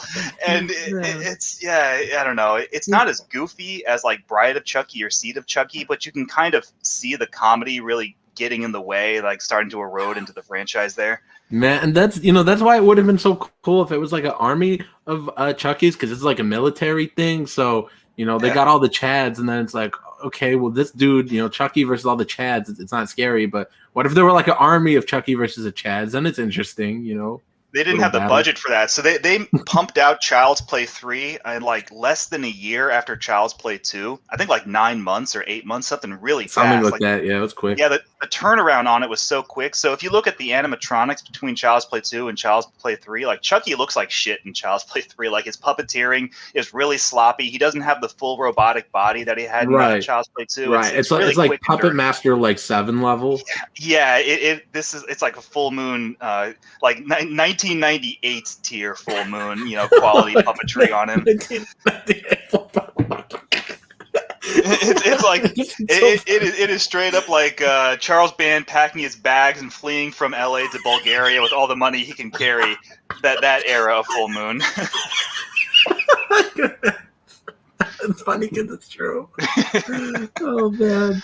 And it's, I don't know. It's not as goofy as like Bride of Chucky or Seed of Chucky, but you can kind of see the comedy really getting in the way, like starting to erode into the franchise there. Man, and that's why it would have been so cool if it was like an army of Chuckies, because it's like a military thing. So, they got all the chads, and then it's like, okay, well, this dude, Chucky versus all the chads, it's not scary, but what if there were like an army of Chucky versus the chads? Then it's interesting, They didn't have the budget for that, so they pumped out Child's Play 3 in like less than a year after Child's Play 2. I think like 9 months or 8 months, something really fast. Something like that, yeah, it was quick. Yeah, the turnaround on it was so quick. So if you look at the animatronics between Child's Play 2 and Child's Play 3, like Chucky looks like shit in Child's Play 3. Like his puppeteering is really sloppy. He doesn't have the full robotic body that he had in Child's Play 2. Right, it's really like Puppet Master like 7 level. Yeah, it's like a full moon, like 1998 tier full moon, quality puppetry on him. It's like it is straight up like Charles Band packing his bags and fleeing from LA to Bulgaria with all the money he can carry. That era of Full Moon. It's funny because it's true. Oh man.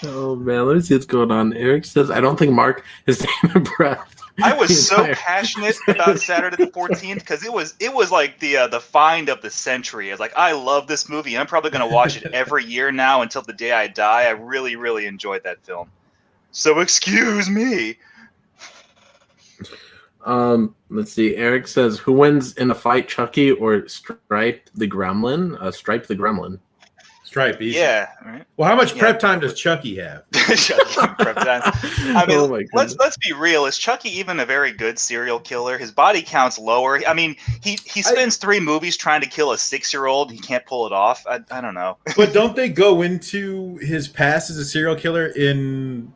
Oh man, let me see what's going on. Eric says, I don't think Mark is taking a breath. I was so passionate about Saturday the 14th because it was like the find of the century. I was like, I love this movie, and I'm probably going to watch it every year now until the day I die. I really, really enjoyed that film. So excuse me. Let's see. Eric says, who wins in a fight, Chucky or Stripe the Gremlin? Stripe the Gremlin. Stripe, easy. Yeah. Right. Well, how much prep time does Chucky have? Prep time. I mean, let's be real. Is Chucky even a very good serial killer? His body count's lower. I mean, he spends 3 movies trying to kill a 6-year-old. He can't pull it off. I don't know. But don't they go into his past as a serial killer in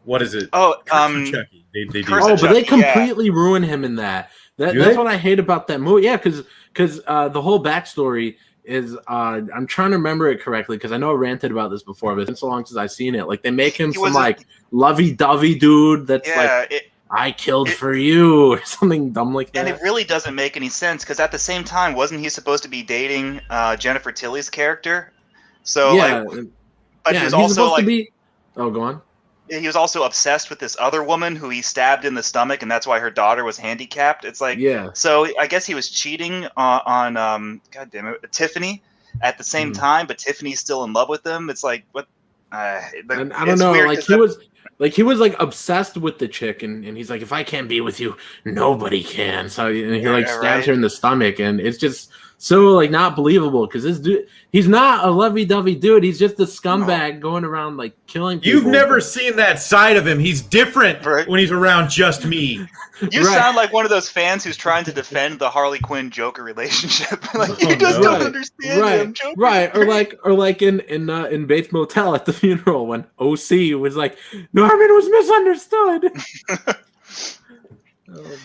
what is it? Oh, Chucky. They do. But they completely ruin him in that. That's what I hate about that movie. Yeah, because the whole backstory is I'm trying to remember it correctly because I know I ranted about this before, but it's been so long since I've seen it. Like they make him some like lovey-dovey dude that's I killed for you or something dumb like that. And it really doesn't make any sense because at the same time, wasn't he supposed to be dating Jennifer Tilly's character? So but he was also like, oh, go on. He was also obsessed with this other woman who he stabbed in the stomach, and that's why her daughter was handicapped. It's like, so I guess he was cheating on God damn it, Tiffany at the same time, but Tiffany's still in love with him. It's like, what? And I don't know. Like he was like obsessed with the chick, and he's like, if I can't be with you, nobody can. So he stabs her in the stomach, and it's just so like not believable because this dude, he's not a lovey-dovey dude. He's just a scumbag going around like killing people. You've never seen that side of him. He's different when he's around just me. You sound like one of those fans who's trying to defend the Harley Quinn Joker relationship. Like you just don't understand him. Joker. Right, or like in Bates Motel at the funeral when OC was like, Norman was misunderstood.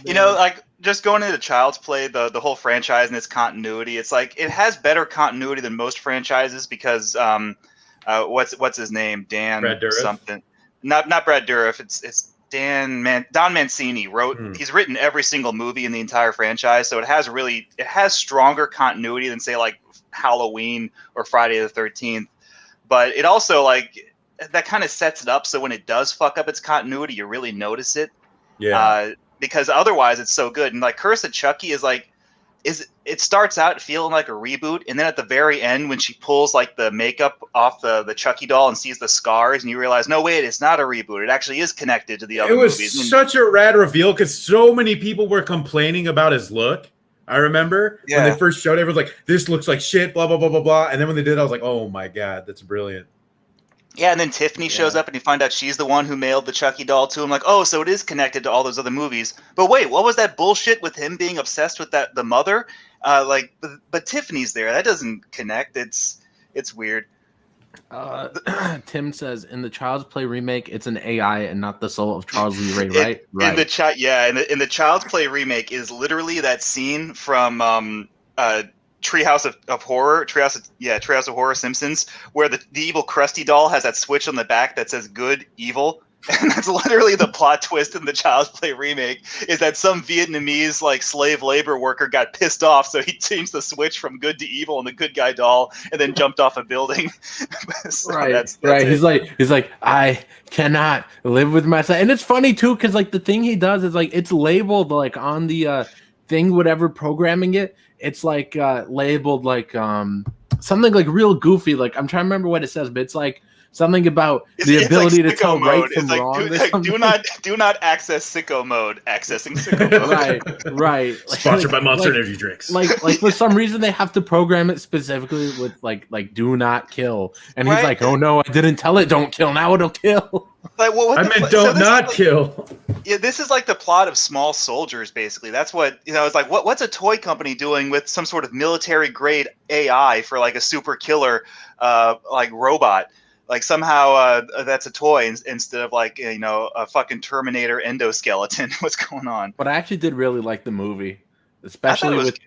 You know, like just going into Child's Play, the whole franchise and its continuity, it's like it has better continuity than most franchises because what's his name? Dan Brad Dourif? Something. Not Brad Dourif. It's Don Mancini wrote. He's written every single movie in the entire franchise, so it has stronger continuity than say like Halloween or Friday the 13th. But it also like that kind of sets it up so when it does fuck up its continuity, you really notice it. Yeah. Because otherwise it's so good. And like Curse of Chucky it starts out feeling like a reboot, and then at the very end when she pulls like the makeup off the Chucky doll and sees the scars, and you realize, no wait, it's not a reboot. It actually is connected to the other movies. It was such a rad reveal because so many people were complaining about his look. I remember when they first showed it, everyone's like, this looks like shit, blah, blah, blah, blah, blah. And then when they did, I was like, oh my God, that's brilliant. Yeah, and then Tiffany shows up, and you find out she's the one who mailed the Chucky doll to him. Like, oh, so it is connected to all those other movies. But wait, what was that bullshit with him being obsessed with the mother? But Tiffany's there. That doesn't connect. It's weird. Tim says in the Child's Play remake, it's an AI and not the soul of Charles Lee Ray. Right? In the Child's Play remake is literally that scene from Treehouse of Horror, Treehouse of Horror Simpsons, where the evil Krusty doll has that switch on the back that says good, evil. And that's literally the plot twist in the Child's Play remake, is that some Vietnamese like slave labor worker got pissed off, so he changed the switch from good to evil in the good guy doll and then jumped off a building. So that's right. it. He's like, I cannot live with myself. And it's funny too, because like the thing he does is like it's labeled like on the thing, whatever programming it. It's like labeled like something like real goofy. Like I'm trying to remember what it says, but it's like something about the ability to tell right from wrong. Do not access sicko mode. Accessing sicko mode. Right. Sponsored by Monster Energy drinks. Like for some reason they have to program it specifically with like do not kill, and he's like, oh no, I didn't tell it don't kill. Now it'll kill. Like I meant don't not kill. Yeah, this is like the plot of Small Soldiers, basically. That's what it's like. What's a toy company doing with some sort of military grade AI for like a super killer, like robot? Like somehow that's a toy instead of like a fucking Terminator endoskeleton. What's going on? But I actually did really like the movie, especially with.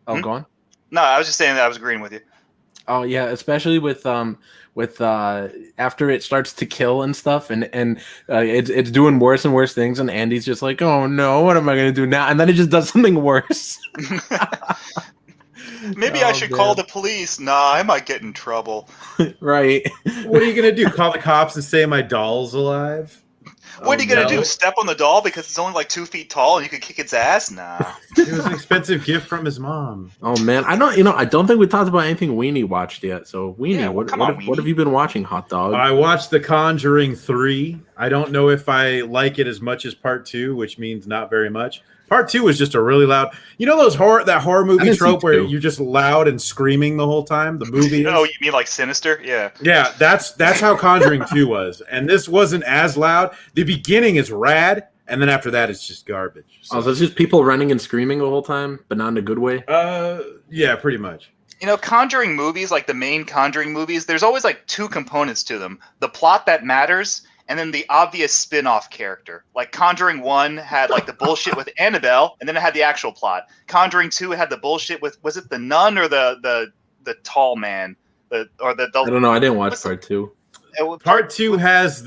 Oh, go on. No, I was just saying that I was agreeing with you. Oh yeah, especially with after it starts to kill and stuff, and it's doing worse and worse things, and Andy's just like, oh no, what am I gonna do now? And then it just does something worse. Maybe I should call the police. Nah, I might get in trouble. Right. What are you gonna do? Call the cops and say my doll's alive? What are you gonna do? Step on the doll because it's only like 2 feet tall and you could kick its ass? Nah. It was an expensive gift from his mom. Oh man, I don't think we talked about anything Weenie watched yet. So Weenie, what have you been watching, hot dog? I watched The Conjuring 3. I don't know if I like it as much as Part 2, which means not very much. Part 2 was just a really loud. You know that horror movie trope where you're just loud and screaming the whole time? The movie is? Oh, you mean like Sinister? Yeah. Yeah, that's how Conjuring 2 was. And this wasn't as loud. The beginning is rad, and then after that it's just garbage. So it's just people running and screaming the whole time, but not in a good way? Yeah, pretty much. You know, Conjuring movies, like the main Conjuring movies, there's always like 2 components to them. The plot that matters, and then the obvious spin-off character. Like Conjuring 1 had like the bullshit with Annabelle, and then it had the actual plot. Conjuring 2 had the bullshit with, was it the nun or the tall man? I don't know. I didn't watch Part 2. Part 2 has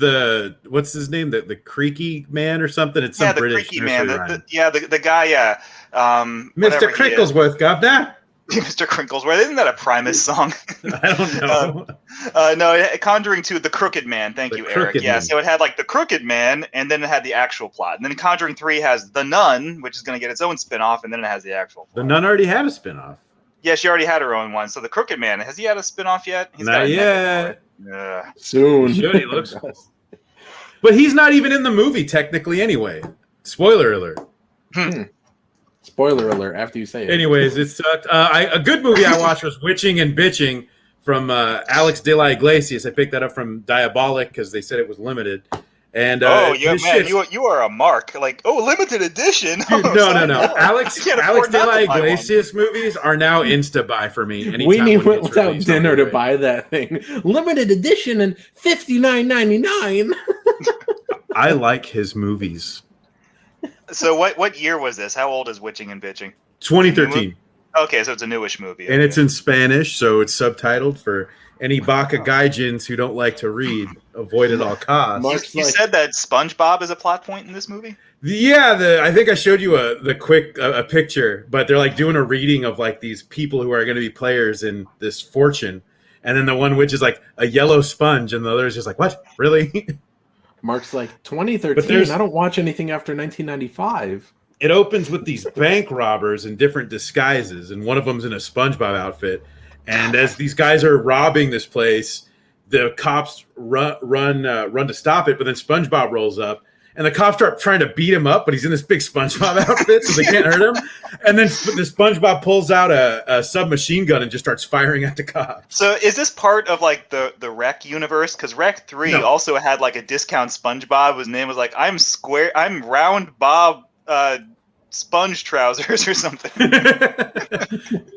what's his name? The creaky man or something? It's some British creaky man. The guy, Mr. Crinklesworth, governor. Mr. Crinklesworth. Isn't that a Primus song? I don't know. No, Conjuring 2, The Crooked Man. Thank you, Eric. Yeah, so it had like The Crooked Man, and then it had the actual plot. And then Conjuring 3 has The Nun, which is going to get its own spin-off, and then it has the actual plot. The Nun already had a spin-off. Yeah, she already had her own one. So The Crooked Man, has he had a spin-off yet? Not yet. Soon. He should. He looks But he's not even in the movie, technically, anyway. Spoiler alert. Spoiler alert after you say it. Anyways, it sucked. A good movie I watched was Witching and Bitching from Alex de la Iglesias. I picked that up from Diabolic because they said it was limited. And you are a mark. Like, limited edition. Dude, no. Alex de la Iglesias movies are now Insta-buy for me. Weenie went without dinner to buy that thing. Limited edition and $59.99. I like his movies. So what year was this? How old is Witching and Bitching? 2013. Okay, so it's a newish movie. And it's in Spanish, so it's subtitled for any Baka Gaijins who don't like to read. Avoid at all costs. You said that SpongeBob is a plot point in this movie? Yeah, I think I showed you a picture, but they're like doing a reading of like these people who are going to be players in this fortune. And then the one witch is like a yellow sponge, and the other is just like, what? Really? Mark's like, 2013, I don't watch anything after 1995. It opens with these bank robbers in different disguises, and one of them's in a SpongeBob outfit. And as these guys are robbing this place, the cops run to stop it, but then SpongeBob rolls up, and the cops start trying to beat him up, but he's in this big SpongeBob outfit, so they can't hurt him. And then the SpongeBob pulls out a submachine gun and just starts firing at the cops. So is this part of like the Rec universe? Because Rec 3 also had like a discount SpongeBob whose name was like, I'm Round Bob Sponge Trousers or something.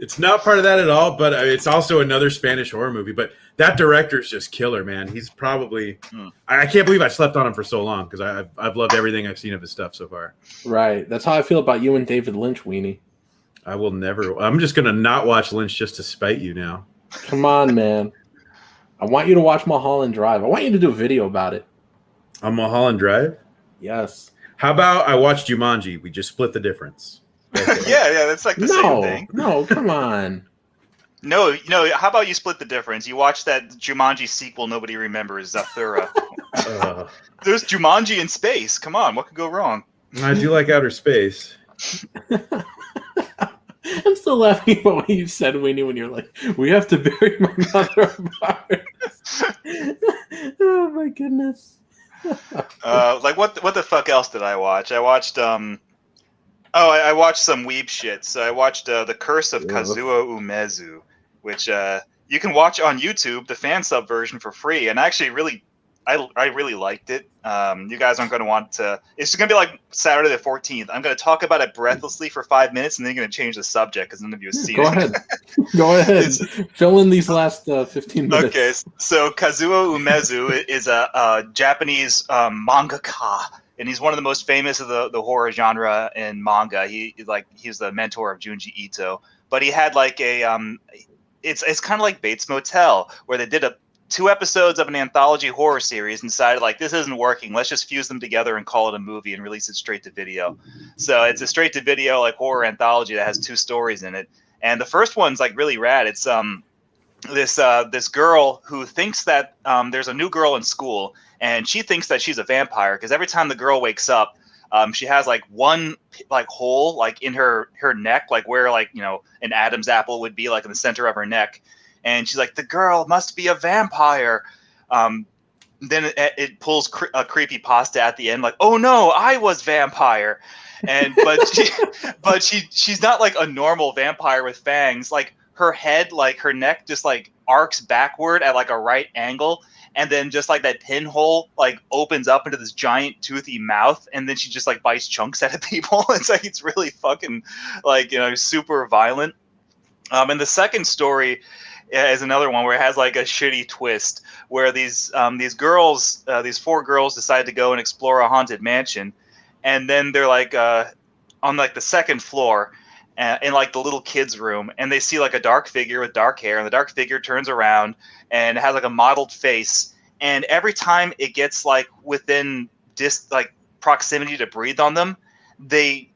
It's not part of that at all, but it's also another Spanish horror movie. But that director's just killer, man. He's probably I can't believe I slept on him for so long because I've loved everything I've seen of his stuff so far. Right. That's how I feel about you and David Lynch, Weenie. I will never. I'm just gonna not watch Lynch just to spite you now. Come on, man. I want you to watch Mulholland Drive. I want you to do a video about it. On Mulholland Drive? Yes. How about I watch Jumanji? We just split the difference. Yeah, that's like the same thing. No, come on. No, how about you split the difference? You watch that Jumanji sequel nobody remembers, Zathura. There's Jumanji in space. Come on, what could go wrong? I do like outer space. I'm still laughing about what you said, Weenie, when you're like, we have to bury my mother apart. Oh, my goodness. Like what the fuck else did I watch? I watched I watched some weeb shit. So I watched The Curse of Kazuo Umezu, which you can watch on YouTube, the fan sub version for free, and actually I really liked it. You guys aren't going to want to. It's going to be like Saturday the 14th. I'm going to talk about it breathlessly for 5 minutes, and then you're going to change the subject because none of you have seen it. Go ahead. Fill in these last 15 minutes. Okay, so Kazuo Umezu is a Japanese mangaka, and he's one of the most famous of the horror genre in manga. He's the mentor of Junji Ito, but he had like it's kind of like Bates Motel, where they did 2 episodes of an anthology horror series and decided like this isn't working. Let's just fuse them together and call it a movie and release it straight to video. So it's a straight to video like horror anthology that has 2 stories in it. And the first one's like really rad. It's this girl who thinks that there's a new girl in school, and she thinks that she's a vampire because every time the girl wakes up, she has like one like hole like in her neck, like where like, you know, an Adam's apple would be, like in the center of her neck. And she's like, the girl must be a vampire. Then it pulls a creepy pasta at the end, like, oh no, I was vampire. And but she's not like a normal vampire with fangs. Like her head, like her neck, just like arcs backward at like a right angle, and then just like that pinhole like opens up into this giant toothy mouth, and then she just like bites chunks out of people. It's like it's really fucking like, you know, super violent. And the second story is another one where it has like a shitty twist, where these girls, these 4 girls, decide to go and explore a haunted mansion, and then they're like on like the second floor, in like the little kids' room, and they see like a dark figure with dark hair, and the dark figure turns around and has like a mottled face, and every time it gets like within like proximity to breathe on them, they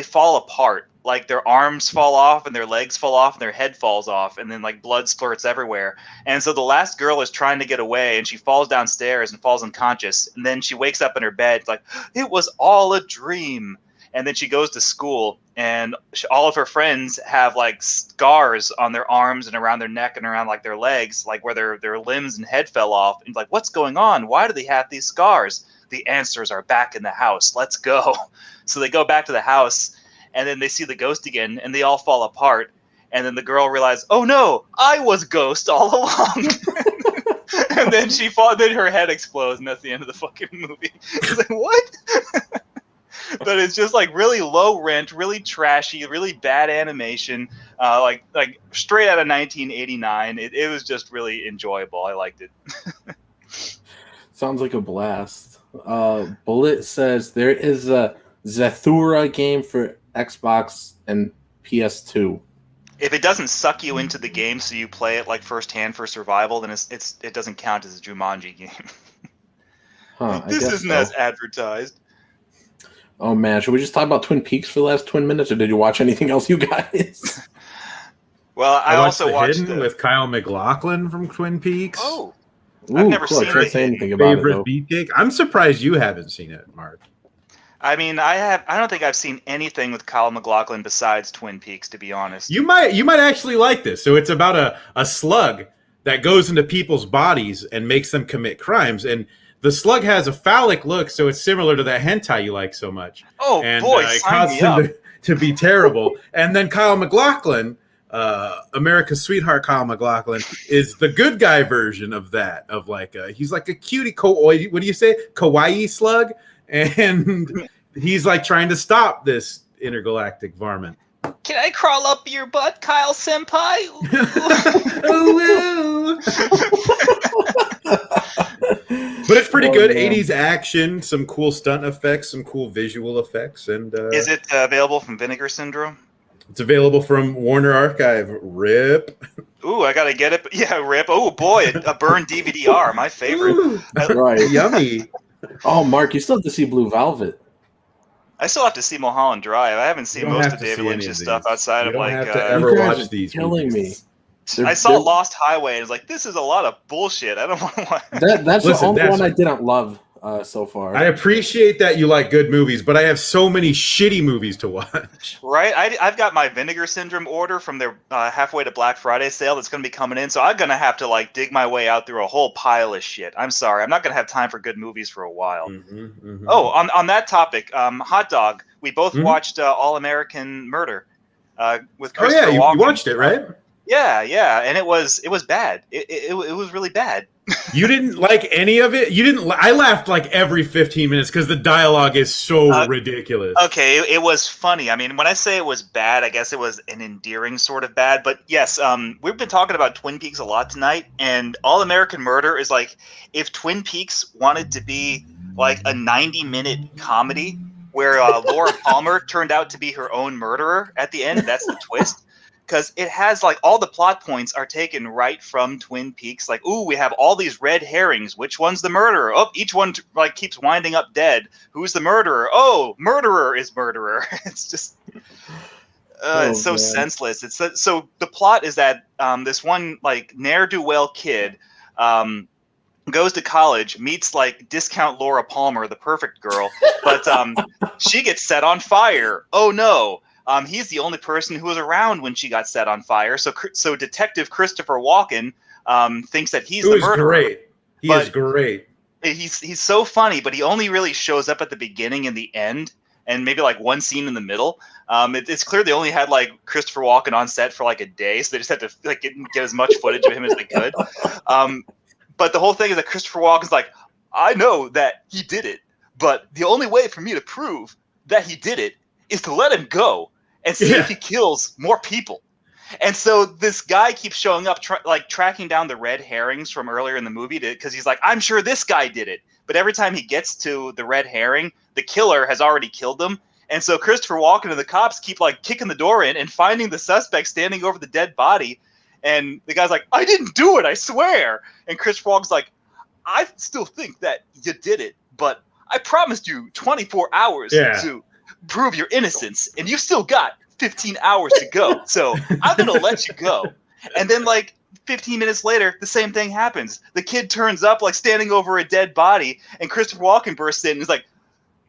fall apart. Like their arms fall off and their legs fall off and their head falls off, and then like blood splurts everywhere. And so the last girl is trying to get away, and she falls downstairs and falls unconscious, and then she wakes up in her bed like, it was all a dream. And then she goes to school, and all of her friends have like scars on their arms and around their neck and around like their legs, like where their limbs and head fell off. And like, what's going on? Why do they have these scars? The answers are back in the house. Let's go. So they go back to the house, and then they see the ghost again, and they all fall apart. And then the girl realizes, oh no, I was ghost all along. And then then her head explodes, and that's the end of the fucking movie. It's like, what? But it's just like really low rent, really trashy, really bad animation, like straight out of 1989. It was just really enjoyable. I liked it. Sounds like a blast. Bullet says there is a Zathura game for Xbox and PS2. If it doesn't suck you into the game, so you play it like firsthand for survival, then it doesn't count as a Jumanji game. This isn't as advertised. Oh man, should we just talk about Twin Peaks for the last 20 minutes, or did you watch anything else, you guys? Well, I also watched Hidden with Kyle MacLachlan from Twin Peaks. Oh, I've never seen it. Say anything about Favorite Beefcake. I'm surprised you haven't seen it, Mark. I mean, I don't think I've seen anything with Kyle MacLachlan besides Twin Peaks, to be honest. You might actually like this. So it's about a slug that goes into people's bodies and makes them commit crimes, and the slug has a phallic look, so it's similar to that hentai you like so much. Oh, and, boy, it sign caused me up. him to be terrible. And then Kyle MacLachlan, America's sweetheart Kyle MacLachlan, is the good guy version of that. Of like he's like a cutie, what do you say? Kawaii slug, and he's like trying to stop this intergalactic varmint. Can I crawl up your butt, Kyle Senpai? Oh, but it's pretty good. Man. 80s action, some cool stunt effects, some cool visual effects. And is it available from Vinegar Syndrome? It's available from Warner Archive. RIP. Ooh, I gotta get it. Yeah, RIP. Oh boy, a burned DVD-R, my favorite. Ooh, right, yummy. Oh, Mark, you still have to see Blue Velvet. I still have to see Mulholland Drive. I haven't seen most of David Lynch's stuff outside of like. You don't have to ever watch these. Killing me. I saw Lost Highway and was like, this is a lot of bullshit. I don't want to watch. That's the only one I didn't love so far. I appreciate that you like good movies, but I have so many shitty movies to watch. Right? I've got my Vinegar Syndrome order from their halfway to Black Friday sale that's going to be coming in, so I'm going to have to like dig my way out through a whole pile of shit. I'm sorry. I'm not going to have time for good movies for a while. Oh, on that topic, Hot Dog, we both watched All American Murder with Christopher Walken. You watched it, right? Yeah, and it was bad. It was really bad. You didn't like any of it? You didn't? I laughed like every 15 minutes because the dialogue is so ridiculous. Okay, it was funny. I mean, when I say it was bad, I guess it was an endearing sort of bad. But yes, we've been talking about Twin Peaks a lot tonight, and All American Murder is like if Twin Peaks wanted to be like a 90-minute comedy where Laura Palmer turned out to be her own murderer at the end. That's the twist. because it has like all the plot points are taken right from Twin Peaks. Like, ooh, we have all these red herrings. Which one's the murderer? Oh, each one like keeps winding up dead. Who's the murderer? Oh, murderer is murderer. It's just it's so senseless. It's so the plot is that this one like ne'er-do-well kid goes to college, meets like discount Laura Palmer, the perfect girl, but she gets set on fire. Oh no. He's the only person who was around when she got set on fire. So Detective Christopher Walken thinks that he's the murderer. Great. He is great. He's so funny, but he only really shows up at the beginning and the end, and maybe like one scene in the middle. It's clear they only had like Christopher Walken on set for like a day, so they just had to like get as much footage of him as they could. But the whole thing is that Christopher Walken's like, I know that he did it, but the only way for me to prove that he did it is to let him go and see if he kills more people. And so this guy keeps showing up, tracking down the red herrings from earlier in the movie because he's like, I'm sure this guy did it. But every time he gets to the red herring, the killer has already killed them. And so Christopher Walken and the cops keep like kicking the door in and finding the suspect standing over the dead body. And the guy's like, I didn't do it, I swear. And Christopher Walken's like, I still think that you did it, but I promised you 24 hours to prove your innocence, and you've still got 15 hours to go. So I'm going to let you go. And then like 15 minutes later, the same thing happens. The kid turns up like standing over a dead body, and Christopher Walken bursts in and is like,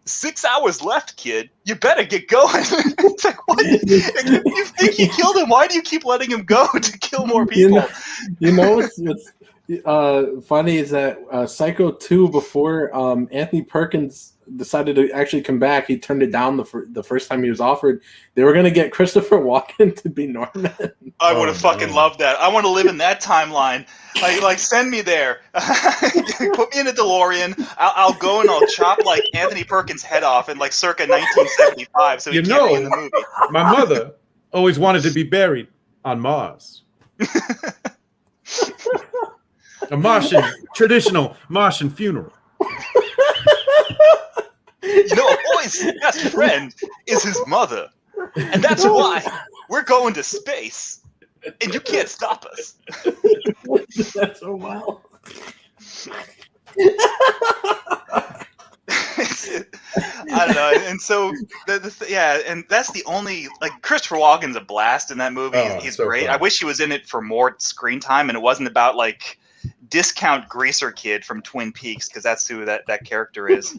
6 hours left, kid. You better get going. It's like, what? If you think you killed him, why do you keep letting him go to kill more people? What's funny is that Psycho 2, before Anthony Perkins decided to actually come back, he turned it down the first time he was offered. They were going to get Christopher Walken to be Norman. I would have fucking loved that. I want to live in that timeline. Like send me there. Put me in a DeLorean. I'll go and I'll chop like Anthony Perkins' head off in like circa 1975. So he can't be in the movie. My mother always wanted to be buried on Mars. A traditional Martian funeral. You know, a boy's best friend is his mother. And that's why we're going to space. And you can't stop us. That's so wild. I don't know. And so, and that's the only, like, Christopher Walken's a blast in that movie. He's so great. Fun. I wish he was in it for more screen time, and it wasn't about, like, discount greaser kid from Twin Peaks, because that's who that character is.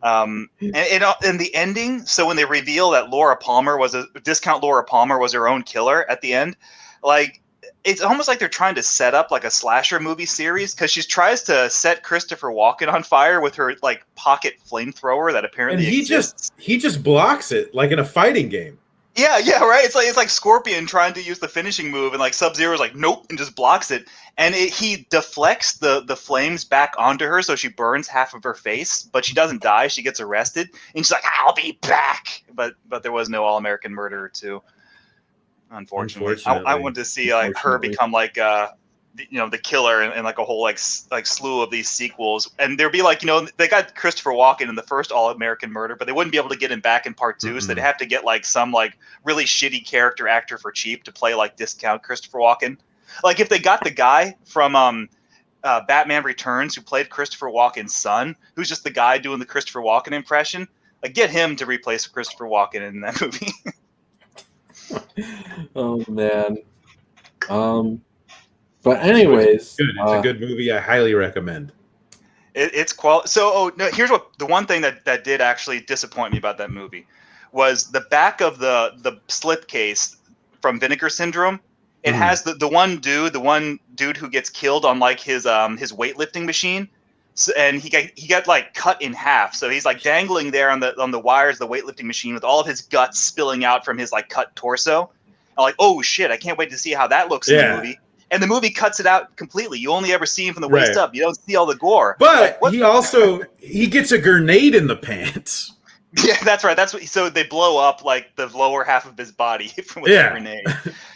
And the ending, so when they reveal that Laura Palmer was her own killer at the end, like, it's almost like they're trying to set up like a slasher movie series, because she tries to set Christopher Walken on fire with her like pocket flamethrower that apparently exists. He just blocks it like in a fighting game. Yeah, right. It's like Scorpion trying to use the finishing move, and like Sub-Zero's like nope and just blocks it, and he deflects the flames back onto her, so she burns half of her face, but she doesn't die. She gets arrested, and she's like, "I'll be back." But there was no All-American Murderer 2. Unfortunately. I wanted to see like her become like the killer and like a whole like slew of these sequels, and there'd be like, they got Christopher Walken in the first All-American Murder, but they wouldn't be able to get him back in part 2, so they'd have to get like some like really shitty character actor for cheap to play like discount Christopher Walken. Like if they got the guy from Batman Returns who played Christopher Walken's son, who's just the guy doing the Christopher Walken impression, like get him to replace Christopher Walken in that movie. Oh man. But anyways, it's a good movie. I highly recommend. It's quality. So here's what the one thing that did actually disappoint me about that movie was the back of the slipcase from Vinegar Syndrome. It has the one dude who gets killed on like his weightlifting machine. So, and he got like cut in half, so he's like dangling there on the wires of the weightlifting machine with all of his guts spilling out from his like cut torso. I'm like, oh shit, I can't wait to see how that looks in the movie. And the movie cuts it out completely. You only ever see him from the waist up. You don't see all the gore. But he gets a grenade in the pants. Yeah, that's right. So they blow up like the lower half of his body with a grenade.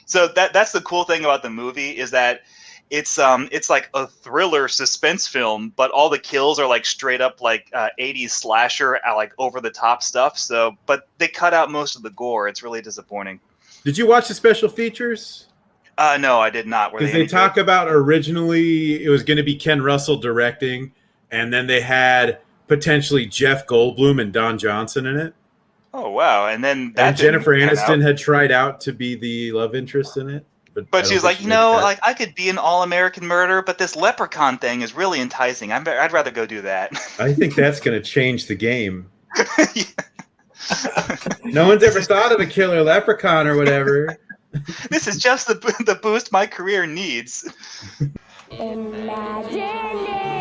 So that's the cool thing about the movie is that it's like a thriller suspense film, but all the kills are like straight up like 80s slasher, like over the top stuff. So, but they cut out most of the gore. It's really disappointing. Did you watch the special features? No, I did not. Because they talk about originally it was going to be Ken Russell directing, and then they had potentially Jeff Goldblum and Don Johnson in it. Oh wow! And then Jennifer Aniston had tried out to be the love interest in it, but she was like, like I could be an all-American murderer, but this leprechaun thing is really enticing. I'd rather go do that. I think that's going to change the game. No one's ever thought of a killer leprechaun or whatever. This is just the boost my career needs. Imagine it.